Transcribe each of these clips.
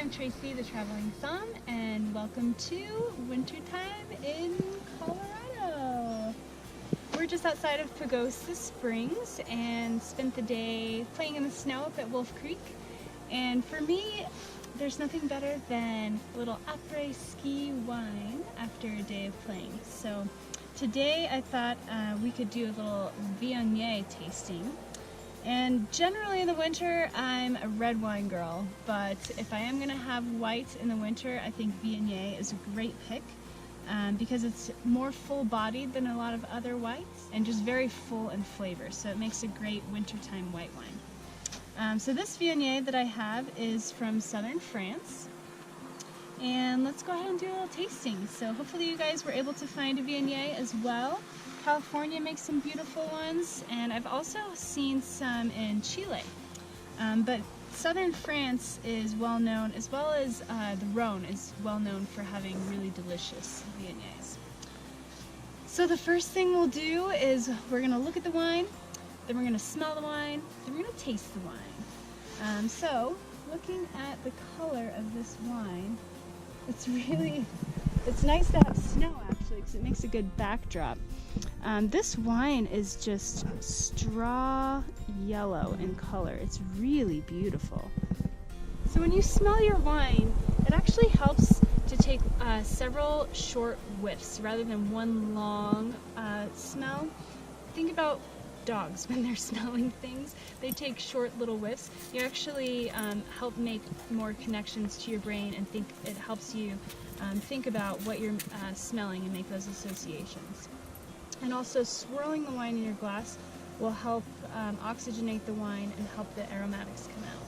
I'm Tracy, the Traveling Somm, and welcome to wintertime in Colorado. We're just outside of Pagosa Springs and spent the day playing in the snow up at Wolf Creek. And for me, there's nothing better than a little Apres-ski wine after a day of playing. So today I thought we could do a little Viognier tasting. And generally in the winter, I'm a red wine girl, but if I am going to have white in the winter, I think Viognier is a great pick because it's more full-bodied than a lot of other whites and just very full in flavor, so it makes a great wintertime white wine. So this Viognier that I have is from southern France, and let's go ahead and do a little tasting. So hopefully you guys were able to find a Viognier as well. California makes some beautiful ones, and I've also seen some in Chile. But southern France is well known, as well as the Rhone is well known for having really delicious Viogniers. So the first thing we'll do is we're going to look at the wine, then we're going to smell the wine, then we're going to taste the wine. So looking at the color of this wine, it's nice to have snow actually because it makes a good backdrop. This wine is just straw yellow in color. It's really beautiful. So when you smell your wine, it actually helps to take several short whiffs rather than one long smell. Think about dogs when they're smelling things. They take short little whiffs. You actually help make more connections to your brain, and it helps you think about what you're smelling and make those associations. And also swirling the wine in your glass will help oxygenate the wine and help the aromatics come out.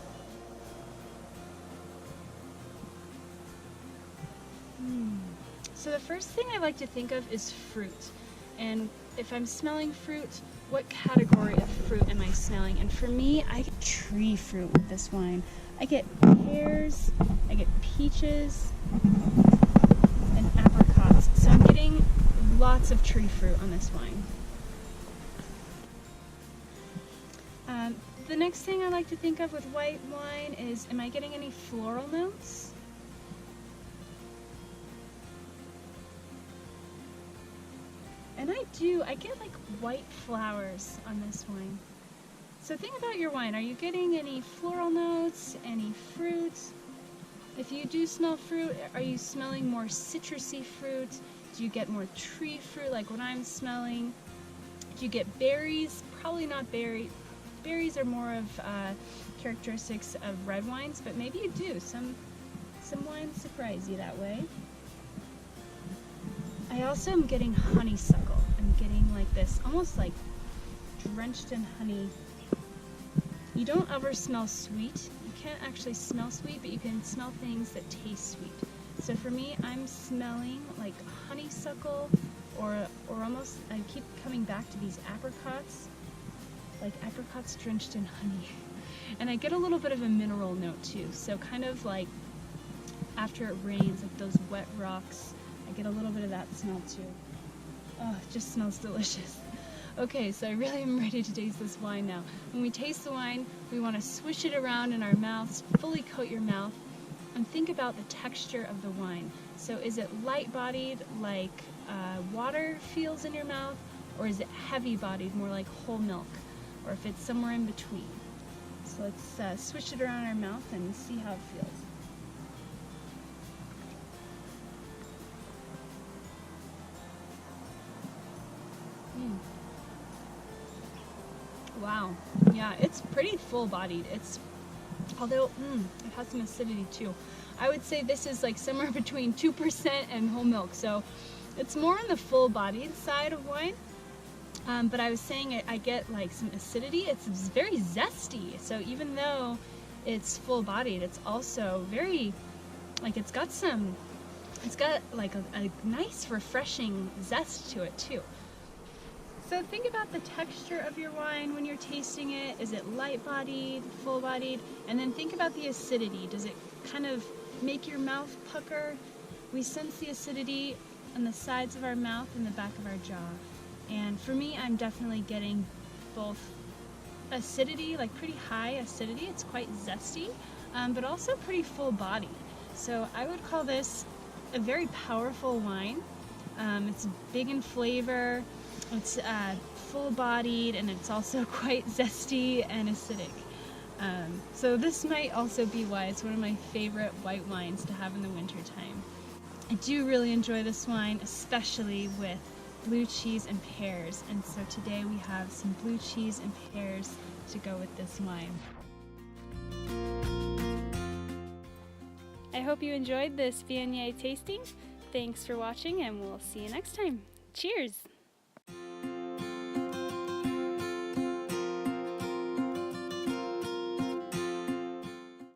So the first thing I like to think of is fruit. And if I'm smelling fruit, what category of fruit am I smelling? And for me, I get tree fruit with this wine. I get pears, I get peaches, and apricots. So I'm getting lots of tree fruit on this wine. The next thing I like to think of with white wine is, am I getting any floral notes? And I get like white flowers on this wine. So think about your wine. Are you getting any floral notes, any fruit? If you do smell fruit, are you smelling more citrusy fruit? Do you get more tree fruit like what I'm smelling? Do you get berries? Probably not berries. Berries are more of characteristics of red wines, but maybe you do. Some wines surprise you that way. I also am getting honeysuckle. I'm getting like this, almost like drenched in honey. You don't ever smell sweet. You can't actually smell sweet, but you can smell things that taste sweet. So for me, I'm smelling like honeysuckle or almost, I keep coming back to these apricots, like apricots drenched in honey. And I get a little bit of a mineral note too. So kind of like after it rains, like those wet rocks, I get a little bit of that smell too. Oh, it just smells delicious. Okay, so I really am ready to taste this wine now. When we taste the wine, we want to swish it around in our mouths, fully coat your mouth, and think about the texture of the wine. So is it light-bodied like water feels in your mouth, or is it heavy-bodied, more like whole milk, or if it's somewhere in between? So let's swish it around our mouth and see how it feels. Wow, yeah, it's pretty full-bodied. Although it has some acidity too. I would say this is like somewhere between 2% and whole milk, so it's more on the full-bodied side of wine. But I was saying I get like some acidity. It's very zesty, so even though it's full-bodied, it's also very, like it's got like a nice refreshing zest to it too. So think about the texture of your wine when you're tasting it. Is it light-bodied, full-bodied? And then think about the acidity. Does it kind of make your mouth pucker? We sense the acidity on the sides of our mouth and the back of our jaw. And for me, I'm definitely getting both acidity, like pretty high acidity. It's quite zesty, but also pretty full-bodied. So I would call this a very powerful wine. It's big in flavor, it's full-bodied, and it's also quite zesty and acidic. So this might also be why it's one of my favorite white wines to have in the winter time. I do really enjoy this wine, especially with blue cheese and pears, and so today we have some blue cheese and pears to go with this wine. I hope you enjoyed this Viognier tasting. Thanks for watching, and we'll see you next time. Cheers!